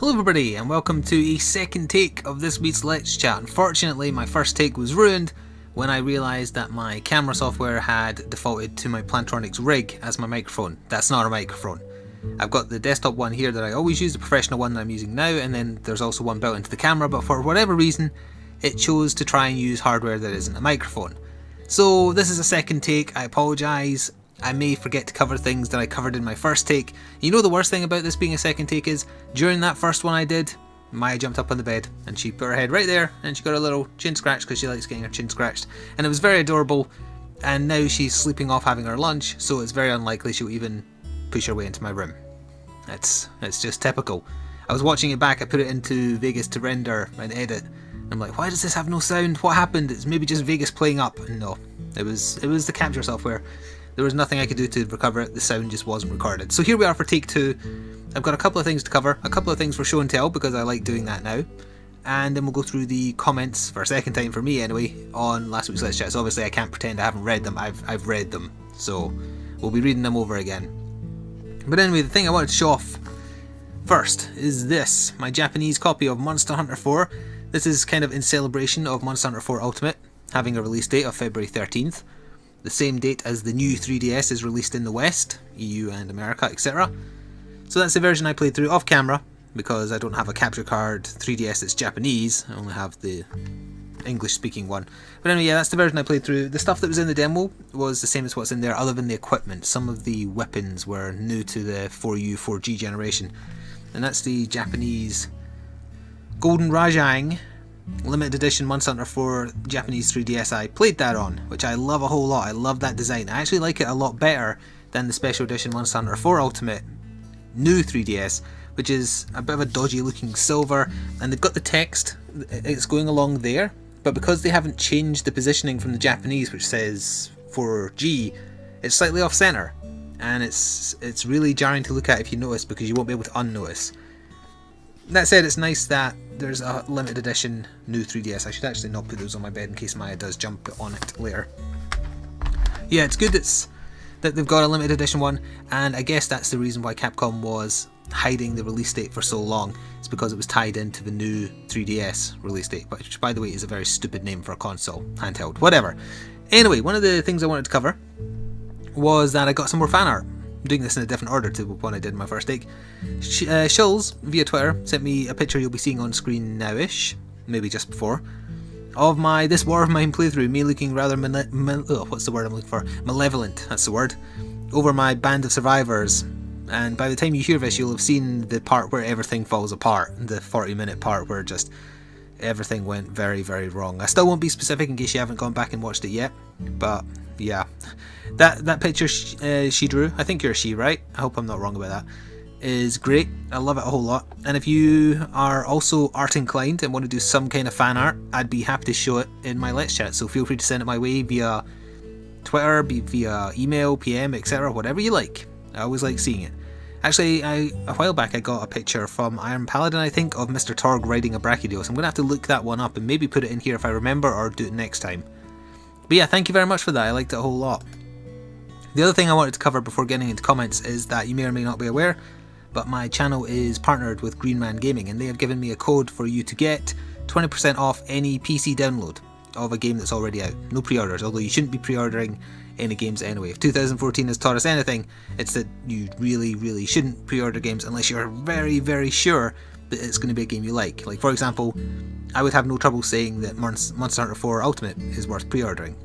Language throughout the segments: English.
Hello everybody and welcome to a second take of this week's Let's Chat. Unfortunately my first take was ruined when I realised that my camera software had defaulted to my Plantronics rig as my microphone. That's not a microphone. I've got the desktop one here that I always use, the professional one that I'm using now, and then there's also one built into the camera, but for whatever reason it chose to try and use hardware that isn't a microphone. So this is a second take. I apologise. I may forget to cover things that I covered in my first take. You know the worst thing about this being a second take is, during that first one I did, Maya jumped up on the bed and she put her head right there and she got a little chin scratch because she likes getting her chin scratched, and it was very adorable. And now she's sleeping off having her lunch, so it's very unlikely she'll even push her way into my room. It's just typical. I was watching it back, I put it into Vegas to render and edit. I'm like, why does this have no sound? What happened? It's maybe just Vegas playing up. And no, it was the capture software. There was nothing I could do to recover it, the sound just wasn't recorded. So here we are for take 2. I've got a couple of things to cover, a couple of things for show and tell because I like doing that now. And then we'll go through the comments, for a second time for me anyway, on last week's Let's Chat. So obviously I can't pretend I haven't read them, I've read them. So we'll be reading them over again. But anyway, the thing I wanted to show off first is this, my Japanese copy of Monster Hunter 4. This is kind of in celebration of Monster Hunter 4 Ultimate having a release date of February 13th. The same date as the new 3DS is released in the West, EU and America, etc. So that's the version I played through off camera, because I don't have a capture card 3DS that's Japanese, I only have the English speaking one. But anyway, yeah, that's the version I played through. The stuff that was in the demo was the same as what's in there, other than the equipment. Some of the weapons were new to the 4U, 4G generation. And that's the Japanese Golden Rajang limited edition Monster Hunter 4 Japanese 3DS. I played that on, which I love a whole lot. I love that design. I actually like it a lot better than the special edition Monster Hunter 4 Ultimate new 3DS, which is a bit of a dodgy looking silver, and they've got the text, it's going along there, but because they haven't changed the positioning from the Japanese, which says 4G, it's slightly off center, and it's really jarring to look at if you notice, because you won't be able to unnotice. That said, it's nice that there's a limited edition new 3DS. I should actually not put those on my bed in case Maya does jump on it later. Yeah, it's good that they've got a limited edition one, and I guess that's the reason why Capcom was hiding the release date for so long. It's because it was tied into the new 3DS release date, which by the way is a very stupid name for a console, handheld, whatever. Anyway, one of the things I wanted to cover was that I got some more fan art. I'm doing this in a different order to what I did in my first take. Shills, via Twitter, sent me a picture you'll be seeing on screen now-ish, maybe just before, of my This War of Mine playthrough, me looking rather what's the word I'm looking for? Malevolent, that's the word, over my band of survivors. And by the time you hear this, you'll have seen the part where everything falls apart, the 40-minute part where just everything went very, very wrong. I still won't be specific in case you haven't gone back and watched it yet, but yeah, that picture she drew, I think you're a she, right? I hope I'm not wrong about that, is great. I love it a whole lot. And if you are also art inclined and want to do some kind of fan art, I'd be happy to show it in my Let's Chat, so feel free to send it my way via Twitter, via email, PM, etc., whatever you like. I always like seeing it. Actually, a while back I got a picture from Iron Paladin, I think, of Mr. Torg riding a Brachydios. I'm going to have to look that one up and maybe put it in here if I remember, or do it next time. But yeah, thank you very much for that, I liked it a whole lot. The other thing I wanted to cover before getting into comments is that you may or may not be aware, but my channel is partnered with Green Man Gaming, and they have given me a code for you to get 20% off any PC download of a game that's already out. No pre-orders, although you shouldn't be pre-ordering any games anyway. If 2014 has taught us anything, it's that you really, really shouldn't pre-order games unless you're very, very sure that it's going to be a game you like. Like, for example, I would have no trouble saying that Monster Hunter 4 Ultimate is worth pre-ordering,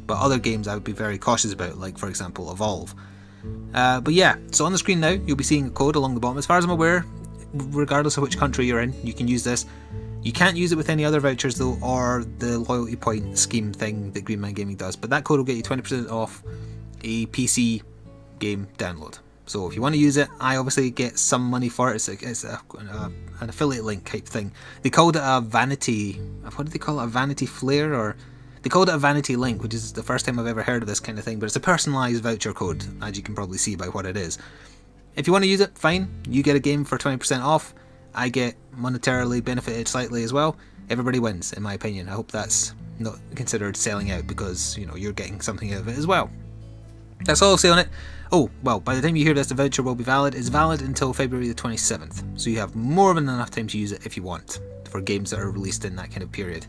but other games I would be very cautious about, like for example Evolve. But yeah, so on the screen now you'll be seeing a code along the bottom. As far as I'm aware, regardless of which country you're in, you can use this. You can't use it with any other vouchers though, or the loyalty point scheme thing that Green Man Gaming does, but that code will get you 20% off a PC game download. So if you want to use it, I obviously get some money for it. It's an affiliate link type thing. They called it a vanity, what did they call it, a vanity flare, or they called it a vanity link, which is the first time I've ever heard of this kind of thing, but it's a personalised voucher code, as you can probably see by what it is. If you want to use it, fine, you get a game for 20% off, I get monetarily benefited slightly as well. Everybody wins, in my opinion. I hope that's not considered selling out, because, you know, you're getting something out of it as well. That's all I'll say on it. Oh, well, by the time you hear this, the voucher will be valid. It's valid until February the 27th, so you have more than enough time to use it if you want, for games that are released in that kind of period.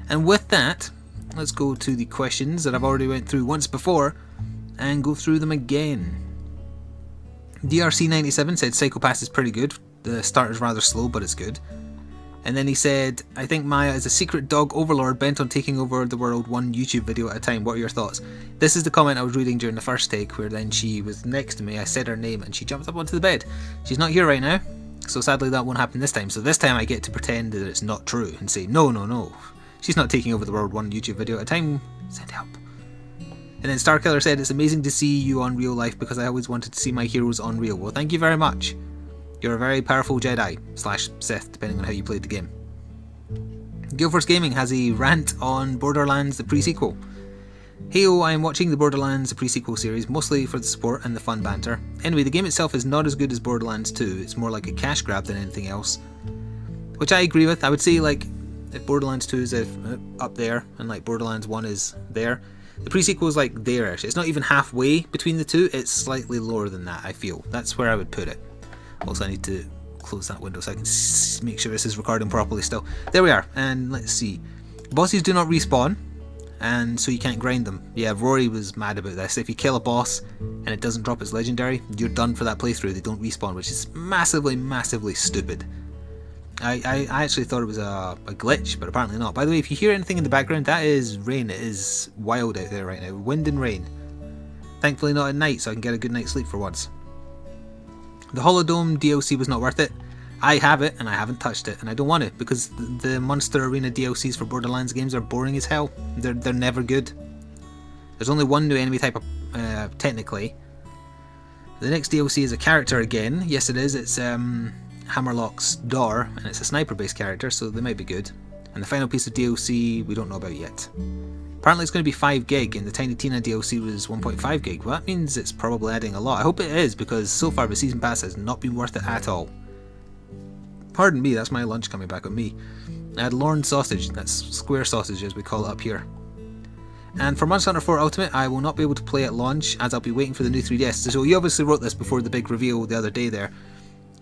And with that, let's go to the questions that I've already went through once before, and go through them again. DRC97 said Psychopass is pretty good. The start is rather slow, but it's good. And then he said, I think Maya is a secret dog overlord bent on taking over the world one YouTube video at a time. What are your thoughts? This is the comment I was reading during the first take, where then she was next to me, I said her name, and she jumped up onto the bed. She's not here right now, so sadly that won't happen this time. So this time I get to pretend that it's not true and say, no, no, no. She's not taking over the world one YouTube video at a time. Send help. And then Starkiller said, it's amazing to see you on real life because I always wanted to see my heroes on real. Well, thank you very much. You're a very powerful Jedi / Sith, depending on how you played the game. Guildforce Gaming has a rant on Borderlands, the pre-sequel. Heyo, I am watching the Borderlands, the pre-sequel series, mostly for the support and the fun banter. Anyway, the game itself is not as good as Borderlands 2, it's more like a cash grab than anything else. Which I agree with. I would say, like, if Borderlands 2 is up there, and like Borderlands 1 is there, the pre-sequel is like there-ish. It's not even halfway between the two, it's slightly lower than that, I feel. That's where I would put it. Also, I need to close that window so I can make sure this is recording properly still. There we are, and let's see. Bosses do not respawn, and so you can't grind them. Yeah, Rory was mad about this. If you kill a boss and it doesn't drop its legendary, you're done for that playthrough. They don't respawn, which is massively, massively stupid. I actually thought it was a glitch, but apparently not. By the way, if you hear anything in the background, that is rain. It is wild out there right now. Wind and rain. Thankfully not at night, so I can get a good night's sleep for once. The Holodome DLC was not worth it. I have it, and I haven't touched it, and I don't want it, because the Monster Arena DLCs for Borderlands games are boring as hell. They're never good. There's only one new enemy type, technically. The next DLC is a character again. Yes, it is. It's Hammerlock's door, and it's a sniper-based character, so they might be good. And the final piece of DLC we don't know about yet. Apparently it's going to be 5 gig, and the Tiny Tina DLC was 1.5 gig. Well, that means it's probably adding a lot. I hope it is, because so far the Season Pass has not been worth it at all. Pardon me, that's my lunch coming back on me. I had Lorne sausage, that's square sausage as we call it up here. And for Monster Hunter 4 Ultimate, I will not be able to play at launch, as I'll be waiting for the new 3DS. So you obviously wrote this before the big reveal the other day there.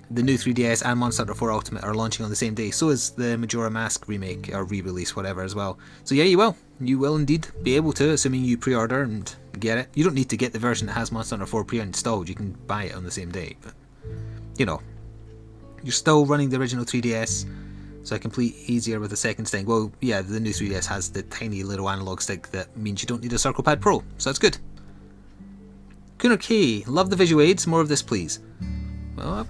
The new 3DS and Monster Hunter 4 Ultimate are launching on the same day. So is the Majora Mask remake, or re-release, whatever as well. So yeah, you will. You will indeed be able to, assuming you pre-order and get it. You don't need to get the version that has Monster Hunter 4 pre-installed. You can buy it on the same day. But, you know, you're still running the original 3DS, so I complete easier with the second stick. Well, yeah, the new 3DS has the tiny little analog stick that means you don't need a Circle Pad Pro, so that's good. Kuno K, love the visual aids. More of this, please. Well,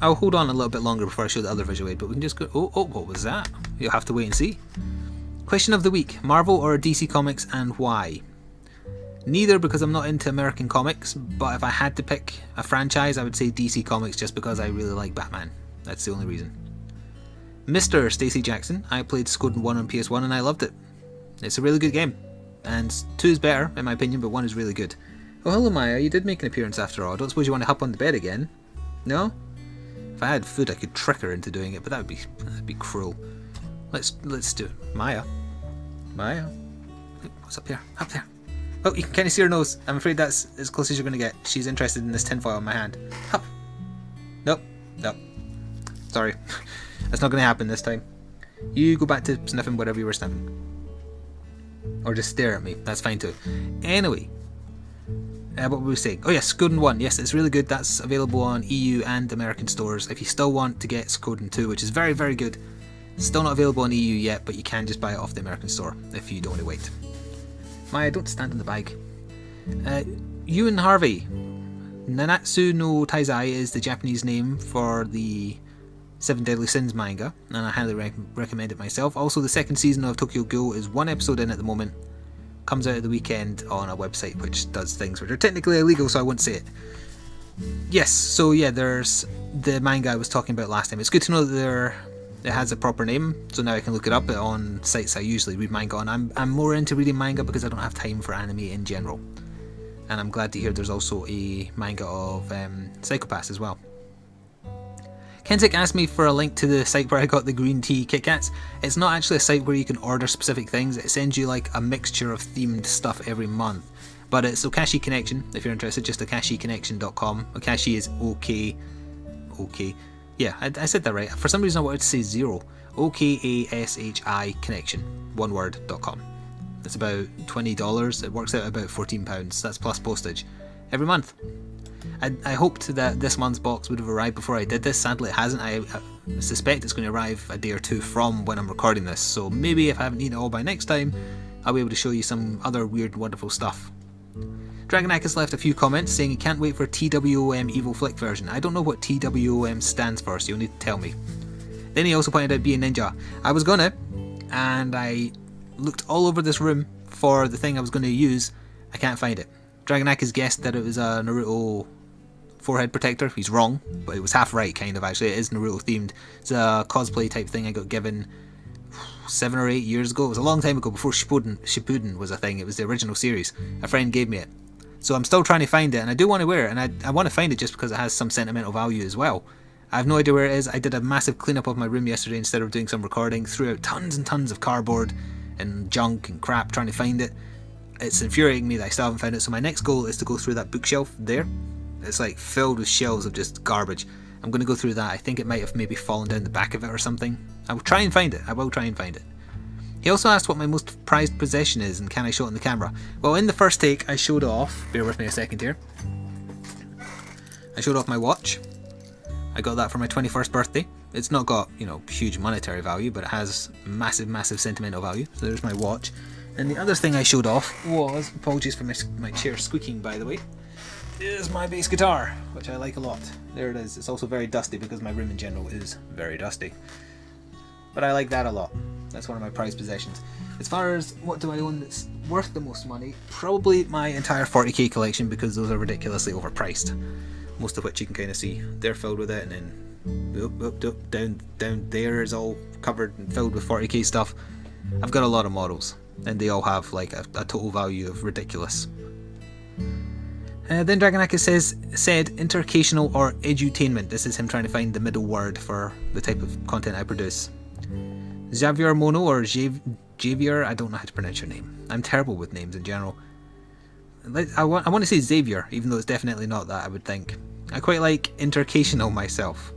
I'll hold on a little bit longer before I show the other visual aid, but we can just go. Oh, what was that? You'll have to wait and see. Question of the week: Marvel or DC Comics, and why? Neither, because I'm not into American comics, but if I had to pick a franchise, I would say DC Comics, just because I really like Batman. That's the only reason. Mr. Stacey Jackson, I played Skoden 1 on PS1 and I loved it. It's a really good game, and 2 is better in my opinion, but 1 is really good. Oh, hello Maya, you did make an appearance after all. I don't suppose you want to hop on the bed again? No? If I had food I could trick her into doing it, but that'd be cruel. Let's do it. Maya. What's up here? Up there. Oh, you can kind of see her nose. I'm afraid that's as close as you're going to get. She's interested in this tinfoil in my hand. Hop. Nope. Sorry. That's not going to happen this time. You go back to sniffing whatever you were sniffing. Or just stare at me. That's fine too. Anyway. What were we saying? Oh yes, Skoden 1. Yes, it's really good. That's available on EU and American stores. If you still want to get Skoden 2, which is very, very good. Still not available on EU yet, but you can just buy it off the American store if you don't want to wait. Maya, don't stand in the bag. Ewan Harvey. Nanatsu no Taizai is the Japanese name for the 7 Deadly Sins manga, and I highly recommend it myself. Also, the second season of Tokyo Ghoul is 1 episode in at the moment. Comes out at the weekend on a website which does things which are technically illegal, so I won't say it. Yes, so yeah, there's the manga I was talking about last time. It's good to know that it has a proper name, so now I can look it up on sites I usually read manga on. I'm more into reading manga because I don't have time for anime in general. And I'm glad to hear there's also a manga of Psychopass as well. Kenzik asked me for a link to the site where I got the green tea Kit Kats. It's not actually a site where you can order specific things, it sends you like a mixture of themed stuff every month. But it's Okashi Connection, if you're interested, just okashiconnection.com. Okashi is OK. Yeah, I said that right. For some reason I wanted to say zero. OKASHI connection, one word.com. It's about $20. It works out about £14. That's plus postage every month. I hoped that this month's box would have arrived before I did this. Sadly, it hasn't. I suspect it's going to arrive a day or two from when I'm recording this. So maybe if I haven't eaten it all by next time, I'll be able to show you some other weird, wonderful stuff. Dragonakis left a few comments saying he can't wait for TWOM Evil Flik version. I don't know what TWOM stands for, so you'll need to tell me. Then he also pointed out Be a Ninja. I was gonna, and I looked all over this room for the thing I was going to use. I can't find it. Dragonakis guessed that it was a Naruto forehead protector. He's wrong, but it was half right, kind of, actually. It is Naruto themed. It's a cosplay type thing I got given 7 or 8 years ago. It was a long time ago, before Shippuden was a thing. It was the original series. A friend gave me it. So I'm still trying to find it, and I do want to wear it, and I want to find it just because it has some sentimental value as well. I have no idea where it is. I did a massive cleanup of my room yesterday instead of doing some recording, threw out tons and tons of cardboard and junk and crap trying to find it. It's infuriating me that I still haven't found it, so my next goal is to go through that bookshelf there. It's like filled with shelves of just garbage. I'm going to go through that. I think it might have maybe fallen down the back of it or something. I will try and find it. I will try and find it. He also asked what my most prized possession is and can I show it on the camera. Well, in the first take I showed off, bear with me a second here, I showed off my watch. I got that for my 21st birthday. It's not got, you know, huge monetary value, but it has massive sentimental value. So there's my watch. And the other thing I showed off was, apologies for my chair squeaking by the way, is my bass guitar, which I like a lot. There it is. It's also very dusty because my room in general is very dusty. But I like that a lot. That's one of my prized possessions. As far as what do I own that's worth the most money, probably my entire 40k collection, because those are ridiculously overpriced. Most of which you can kind of see. They're filled with it, and then down there is all covered and filled with 40k stuff. I've got a lot of models, and they all have like a total value of ridiculous. Then Dragonakis said intercational or edutainment. This is him trying to find the middle word for the type of content I produce. Xavier Mono or Javier, I don't know how to pronounce your name. I'm terrible with names in general. I want to say Xavier, even though it's definitely not that, I would think. I quite like intercational myself.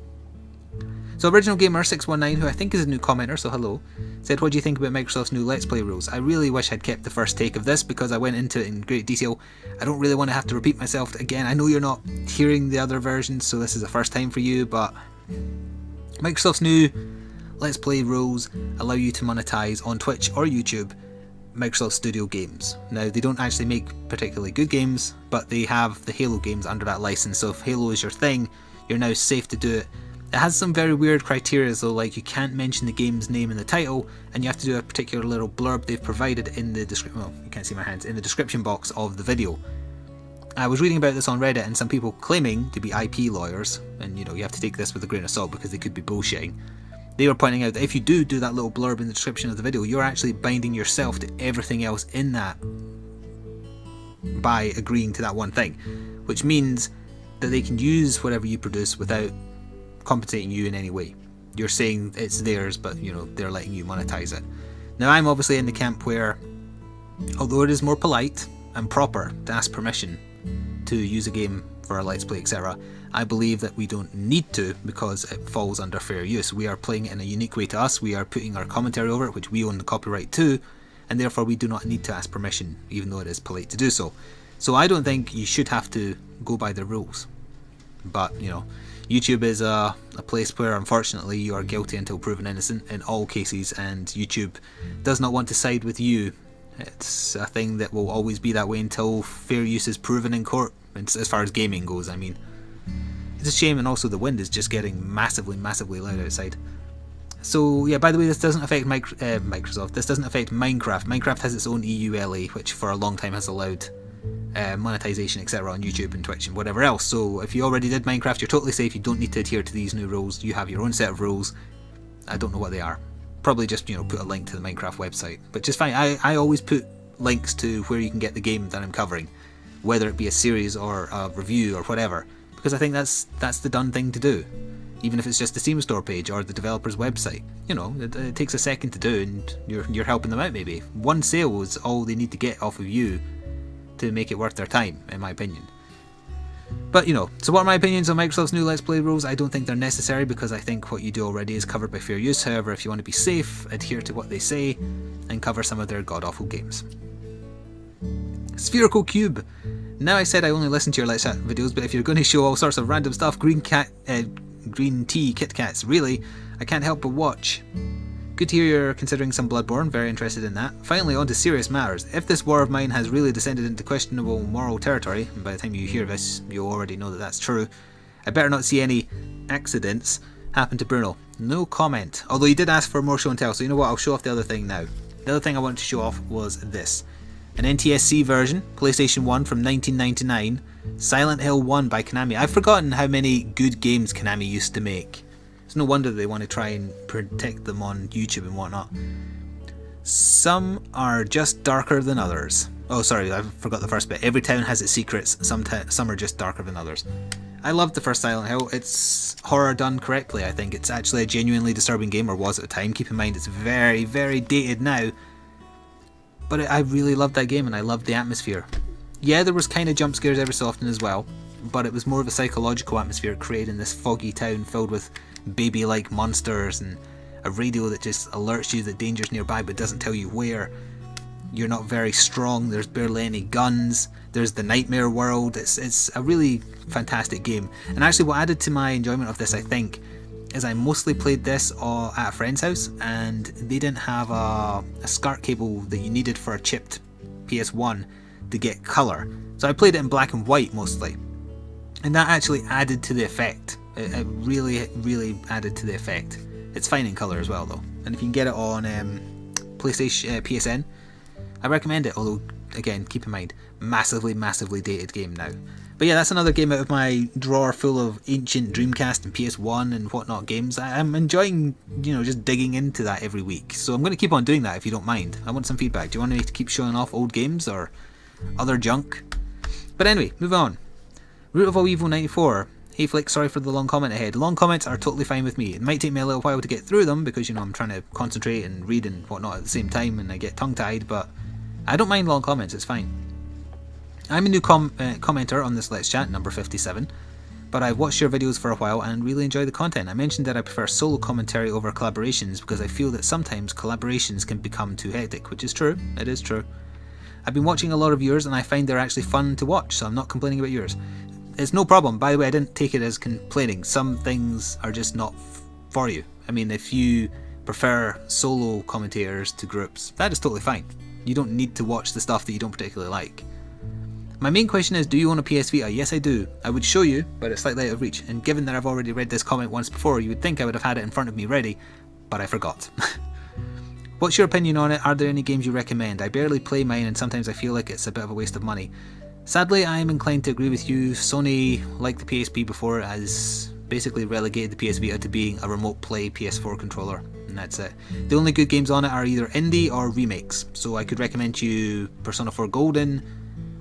So Original Gamer 619, who I think is a new commenter, so hello, said, what do you think about Microsoft's new Let's Play rules? I really wish I'd kept the first take of this because I went into it in great detail. I don't really want to have to repeat myself again. I know you're not hearing the other versions, so this is the first time for you, but Microsoft's new Let's Play rules allow you to monetize on Twitch or YouTube Microsoft Studio games. Now, they don't actually make particularly good games, but they have the Halo games under that license, so if Halo is your thing, you're now safe to do it. It has some very weird criteria though, like you can't mention the game's name in the title, and you have to do a particular little blurb they've provided in the description, well, you can't see my hands, in the description box of the video. I was reading about this on Reddit, and some people claiming to be IP lawyers, and you know, you have to take this with a grain of salt because they could be bullshitting. They were pointing out that if you do that little blurb in the description of the video, you're actually binding yourself to everything else in that by agreeing to that one thing, which means that they can use whatever you produce without compensating you in any way. You're saying it's theirs, but you know, they're letting you monetize it. Now, I'm obviously in the camp where, although it is more polite and proper to ask permission to use a game for a Let's Play, etc., I believe that we don't need to because it falls under fair use. We are playing it in a unique way to us, we are putting our commentary over it, which we own the copyright to, and therefore we do not need to ask permission, even though it is polite to do so. So I don't think you should have to go by the rules. But, you know, YouTube is a place where unfortunately you are guilty until proven innocent in all cases, and YouTube does not want to side with you. It's a thing that will always be that way until fair use is proven in court, as far as gaming goes, I mean. It's a shame, and also the wind is just getting massively loud outside. So yeah, by the way, this doesn't affect Microsoft, this doesn't affect Minecraft. Minecraft has its own EULA, which for a long time has allowed monetization, etc. on YouTube and Twitch and whatever else. So if you already did Minecraft, you're totally safe. You don't need to adhere to these new rules. You have your own set of rules. I don't know what they are. Probably just, you know, put a link to the Minecraft website, but just fine. I always put links to where you can get the game that I'm covering, whether it be a series or a review or whatever, because I think that's the done thing to do. Even if it's just the Steam store page or the developer's website, you know, it takes a second to do, and you're helping them out. Maybe one sale is all they need to get off of you to make it worth their time, in my opinion. But you know, so what are my opinions on Microsoft's new Let's Play rules? I don't think they're necessary because I think what you do already is covered by fair use. However, if you want to be safe, adhere to what they say and cover some of their god-awful games. Spherical Cube. Now I said I only listen to your Let's Chat videos, but if you're going to show all sorts of random stuff, green tea, Kit Kats, really, I can't help but watch. Good to hear you're considering some Bloodborne, very interested in that. Finally, on to serious matters. If this war of mine has really descended into questionable moral territory, and by the time you hear this, you'll already know that that's true, I better not see any accidents happen to Bruno. No comment. Although he did ask for more show and tell, so you know what, I'll show off the other thing now. The other thing I wanted to show off was this. An NTSC version, PlayStation 1 from 1999, Silent Hill 1 by Konami. I've forgotten how many good games Konami used to make. It's no wonder they want to try and protect them on YouTube and whatnot. Some are just darker than others. Oh, sorry, I forgot the first bit. Every town has its secrets. Some are just darker than others. I loved the first Silent Hill. It's horror done correctly, I think. It's actually a genuinely disturbing game, or was at the time. Keep in mind, it's very, very dated now. But I really loved that game, and I loved the atmosphere. Yeah, there was kind of jump scares every so often as well, but it was more of a psychological atmosphere created in this foggy town filled with baby-like monsters and a radio that just alerts you that danger's nearby but doesn't tell you where. You're not very strong, there's barely any guns, there's the nightmare world. It's a really fantastic game. And actually what added to my enjoyment of this, I think, is I mostly played this at a friend's house, and they didn't have a SCART cable that you needed for a chipped PS1 to get colour. So I played it in black and white mostly. And that actually added to the effect. It really, really added to the effect. It's fine in colour as well though. And if you can get it on PlayStation, PSN, I recommend it, although again, keep in mind, massively, massively dated game now. But yeah, that's another game out of my drawer full of ancient Dreamcast and PS1 and whatnot games. I'm enjoying, you know, just digging into that every week. So I'm going to keep on doing that if you don't mind. I want some feedback. Do you want me to keep showing off old games or other junk? But anyway, move on. Root of All Evil 94. Hey Flik, sorry for the long comment ahead. Long comments are totally fine with me. It might take me a little while to get through them because, you know, I'm trying to concentrate and read and whatnot at the same time and I get tongue-tied, but I don't mind long comments, it's fine. I'm a new commenter on this Let's Chat, number 57, but I've watched your videos for a while and really enjoy the content. I mentioned that I prefer solo commentary over collaborations because I feel that sometimes collaborations can become too hectic, which is true, it is true. I've been watching a lot of yours and I find they're actually fun to watch, so I'm not complaining about yours. It's no problem, by the way, I didn't take it as complaining. Some things are just not for you. I mean, if you prefer solo commentators to groups, that is totally fine. You don't need to watch the stuff that you don't particularly like. My main question is, do you own a PS Vita? Yes, I do. I would show you, but it's slightly out of reach, and given that I've already read this comment once before, you would think I would have had it in front of me ready, but I forgot. What's your opinion on it? Are there any games you recommend? I barely play mine and sometimes I feel like it's a bit of a waste of money. Sadly, I am inclined to agree with you. Sony, like the PSP before, has basically relegated the PS Vita to being a remote play PS4 controller, and that's it. The only good games on it are either indie or remakes, so I could recommend you Persona 4 Golden,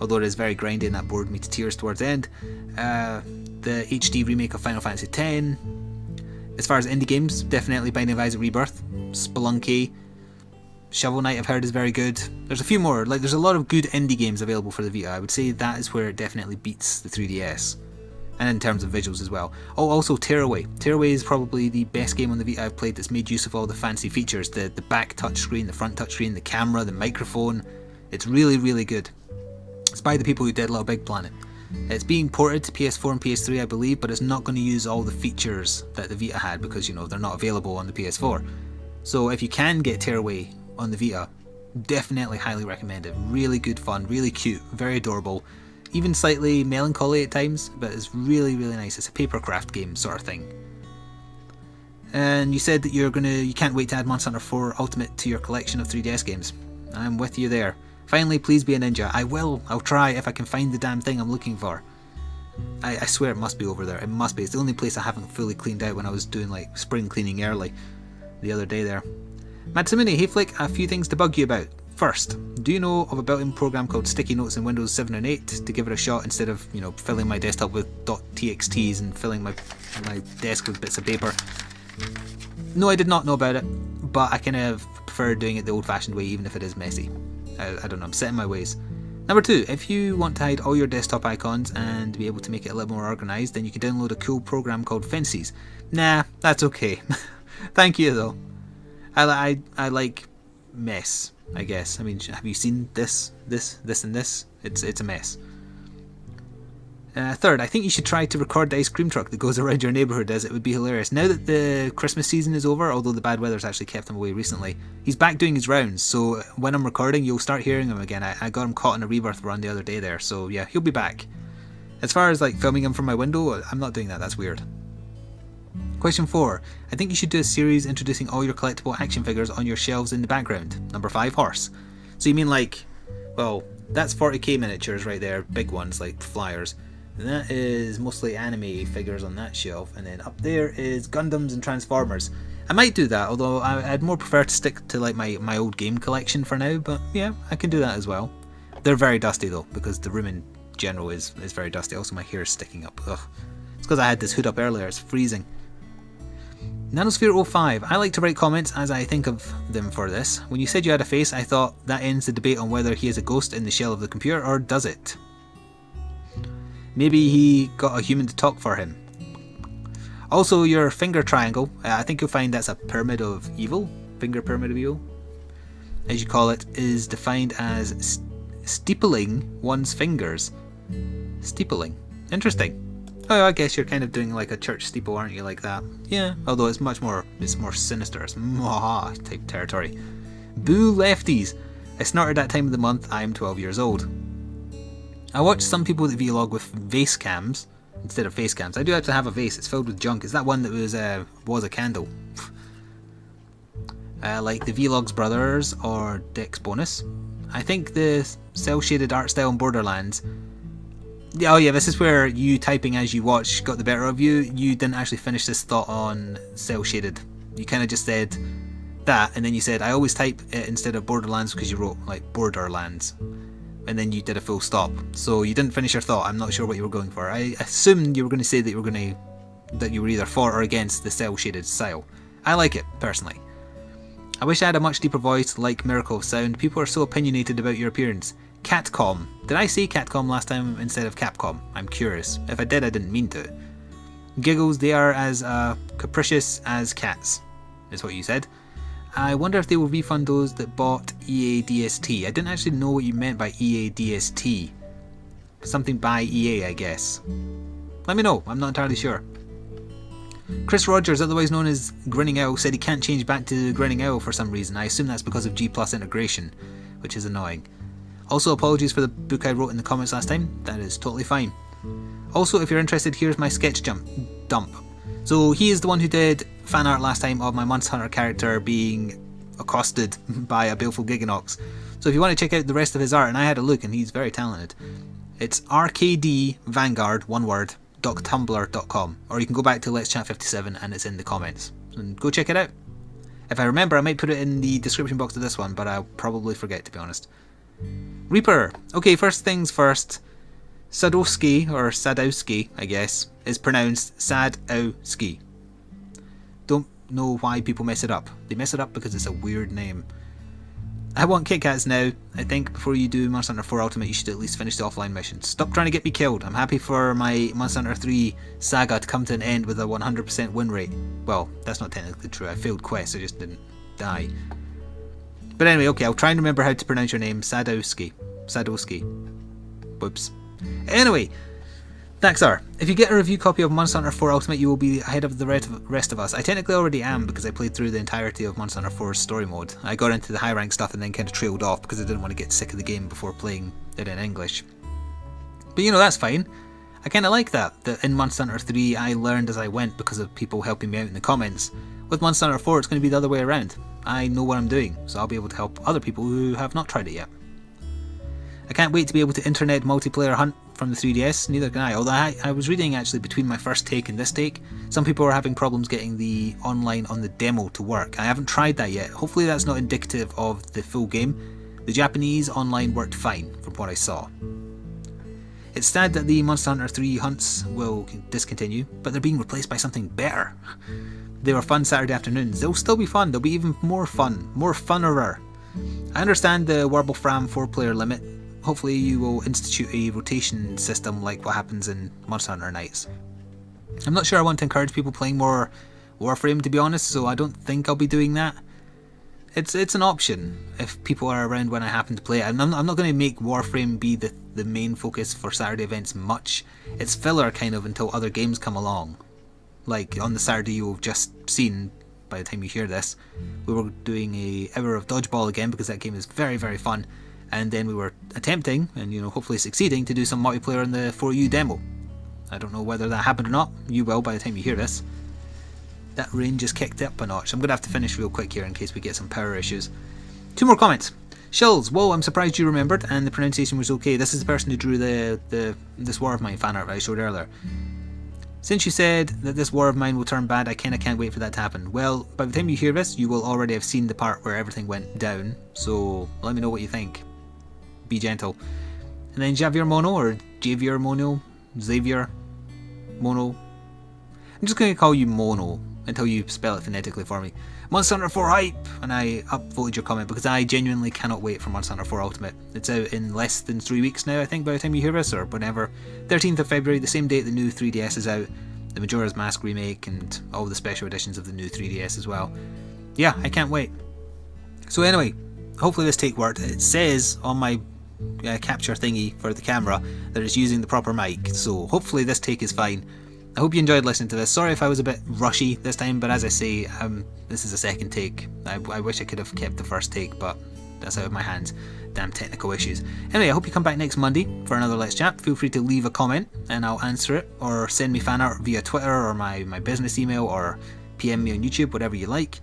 although it is very grindy and that bored me to tears towards the end. The HD remake of Final Fantasy X. As far as indie games, definitely Binding of Isaac Rebirth, Spelunky, Shovel Knight I've heard is very good. There's a few more, like there's a lot of good indie games available for the Vita. I would say that is where it definitely beats the 3DS. And in terms of visuals as well. Oh, also Tearaway. Tearaway is probably the best game on the Vita I've played that's made use of all the fancy features. The back touchscreen, the front touchscreen, the camera, the microphone. It's really, really good. It's by the people who did Little Big Planet. It's being ported to PS4 and PS3 I believe, but it's not going to use all the features that the Vita had because, you know, they're not available on the PS4. So if you can get Tearaway on the Vita, definitely highly recommend it. Really good fun, really cute, very adorable, even slightly melancholy at times, but it's really, really nice. It's a papercraft game sort of thing. And you said that you can't wait to add Monster Hunter 4 Ultimate to your collection of 3DS games. I'm with you there. Finally, please be a ninja. I will. I'll try if I can find the damn thing I'm looking for. I swear it must be over there. It must be. It's the only place I haven't fully cleaned out when I was doing like spring cleaning early the other day there. Matsumune, hey Flik, a few things to bug you about. First, do you know of a built-in program called Sticky Notes in Windows 7 and 8 to give it a shot instead of, you know, filling my desktop with .txt's and filling my desk with bits of paper? No, I did not know about it, but I kind of prefer doing it the old-fashioned way even if it is messy. I don't know, I'm set in my ways. Number 2, if you want to hide all your desktop icons and be able to make it a little more organised, then you can download a cool program called Fences. Nah, that's okay. Thank you though. I like mess, I guess. I mean, have you seen this, and this? It's a mess. Third, I think you should try to record the ice cream truck that goes around your neighbourhood, as it would be hilarious. Now that the Christmas season is over, although the bad weather's actually kept him away recently, he's back doing his rounds, so when I'm recording you'll start hearing him again. I got him caught in a rebirth run the other day there, so yeah, he'll be back. As far as like filming him from my window, I'm not doing that, that's weird. Question 4, I think you should do a series introducing all your collectible action figures on your shelves in the background. Number 5, horse. So you mean like, well, that's 40k miniatures right there, big ones like flyers. And that is mostly anime figures on that shelf, and then up there is Gundams and Transformers. I might do that, although I'd more prefer to stick to like my old game collection for now, but yeah, I can do that as well. They're very dusty though, because the room in general is very dusty. Also my hair is sticking up. Ugh. It's because I had this hood up earlier, it's freezing. Nanosphere05, I like to write comments as I think of them for this. When you said you had a face, I thought that ends the debate on whether he is a ghost in the shell of the computer, or does it? Maybe he got a human to talk for him. Also, your finger triangle, I think you'll find that's a pyramid of evil, finger pyramid of evil, as you call it, is defined as steepling one's fingers. Steepling. Interesting. Oh, I guess you're kind of doing like a church steeple, aren't you, like that? Yeah, although it's more sinister, it's mwaha type territory. Boo lefties! I snorted that time of the month, I am 12 years old. I watched some people that vlog with vase cams instead of face cams. I do have to have a vase, it's filled with junk. Is that one that was a candle? Like the Vlogs Brothers or Dex Bonus. I think the cel shaded art style in Borderlands. Oh yeah, this is where you typing as you watch got the better of you. You didn't actually finish this thought on cel shaded. You kind of just said that, and then you said I always type it instead of Borderlands because you wrote like Borderlands. And then you did a full stop, so you didn't finish your thought. I'm not sure what you were going for. I assumed you were going to say that you were either for or against the cel shaded style. I like it personally. I wish I had a much deeper voice like Miracle of Sound. People are so opinionated about your appearance. Catcom. Did I say Catcom last time instead of Capcom? I'm curious. If I did, I didn't mean to. Giggles, they are as capricious as cats, is what you said. I wonder if they will refund those that bought EADST. I didn't actually know what you meant by EADST. Something by EA, I guess. Let me know, I'm not entirely sure. Chris Rogers, otherwise known as Grinning Owl, said he can't change back to Grinning Owl for some reason. I assume that's because of G+ integration, which is annoying. Also, apologies for the book I wrote in the comments last time. That is totally fine. Also, if you're interested, here's my sketch dump. So he is the one who did fan art last time of my Monster Hunter character being accosted by a baleful Giganox. So if you want to check out the rest of his art, and I had a look and he's very talented, it's rkdvanguard, one word, .tumblr.com, or you can go back to Let's Chat 57 and it's in the comments. And go check it out. If I remember, I might put it in the description box of this one, but I'll probably forget, to be honest. Reaper. Okay, first things first. Sadowski, or Sadowski, I guess, is pronounced Sadowski. Don't know why people mess it up. They mess it up because it's a weird name. I want Kit Kats now. I think before you do Monster Hunter 4 Ultimate, you should at least finish the offline missions. Stop trying to get me killed. I'm happy for my Monster Hunter 3 saga to come to an end with a 100% win rate. Well, that's not technically true. I failed quests, I just didn't die. But anyway, okay, I'll try and remember how to pronounce your name. Sadowski. Sadowski. Whoops. Anyway, Daxar, if you get a review copy of Monster Hunter 4 Ultimate, you will be ahead of the rest of us. I technically already am because I played through the entirety of Monster Hunter 4's story mode. I got into the high rank stuff and then kind of trailed off because I didn't want to get sick of the game before playing it in English. But you know, that's fine. I kind of like that in Monster Hunter 3 I learned as I went because of people helping me out in the comments. With Monster Hunter 4 it's going to be the other way around. I know what I'm doing, so I'll be able to help other people who have not tried it yet. I can't wait to be able to internet multiplayer hunt from the 3DS, neither can I. Although I was reading actually between my first take and this take, some people are having problems getting the online on the demo to work. I haven't tried that yet. Hopefully that's not indicative of the full game. The Japanese online worked fine from what I saw. It's sad that the Monster Hunter 3 hunts will discontinue, but they're being replaced by something better. They were fun Saturday afternoons. They'll still be fun. They'll be even more fun. More funnerer. I understand the Warblefram 4-player limit. hopefully you will institute a rotation system like what happens in Monster Hunter Nights. I'm not sure I want to encourage people playing more Warframe, to be honest, so I don't think I'll be doing that. It's an option if people are around when I happen to play it. I'm not going to make Warframe be the main focus for Saturday events much. It's filler kind of until other games come along. Like on the Saturday you've just seen, by the time you hear this, we were doing a hour of dodgeball again because that game is very, very fun. And then we were attempting, and hopefully succeeding, to do some multiplayer in the 4U demo. I don't know whether that happened or not. You will by the time you hear this. That rain just kicked up a notch. I'm going to have to finish real quick here in case we get some power issues. 2 more comments. Shills, whoa, I'm surprised you remembered, and the pronunciation was okay. This is the person who drew this War of Mine fan art that I showed earlier. Since you said that this War of Mine will turn bad, I kinda can't wait for that to happen. Well, by the time you hear this, you will already have seen the part where everything went down, so let me know what you think. Be gentle. And then Javier Mono, or Javier Mono, Xavier Mono. I'm just going to call you Mono until you spell it phonetically for me. Monster Hunter 4 hype! And I upvoted your comment because I genuinely cannot wait for Monster Hunter 4 Ultimate. It's out in less than 3 weeks now, I think, by the time you hear this, or whenever. 13th of February, the same date the new 3DS is out, the Majora's Mask remake, and all the special editions of the new 3DS as well. Yeah, I can't wait. So anyway, hopefully this take worked. It says on my capture thingy for the camera that it's using the proper mic, so hopefully this take is fine. I hope you enjoyed listening to this. Sorry if I was a bit rushy this time, but as I say, this is a second take. I wish I could have kept the first take, but that's out of my hands. Damn technical issues. Anyway, I hope you come back next Monday for another Let's Chat. Feel free to leave a comment and I'll answer it, or send me fan art via Twitter or my business email, or PM me on YouTube, whatever you like.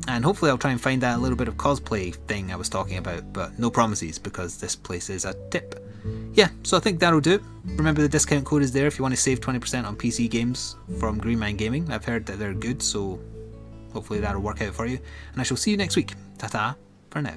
And hopefully I'll try and find that little bit of cosplay thing I was talking about, but no promises because this place is a tip. Yeah, so I think that'll do. Remember the discount code is there if you want to save 20% on PC games from Greenman Gaming. I've heard that they're good, so hopefully that'll work out for you. And I shall see you next week. Ta-ta for now.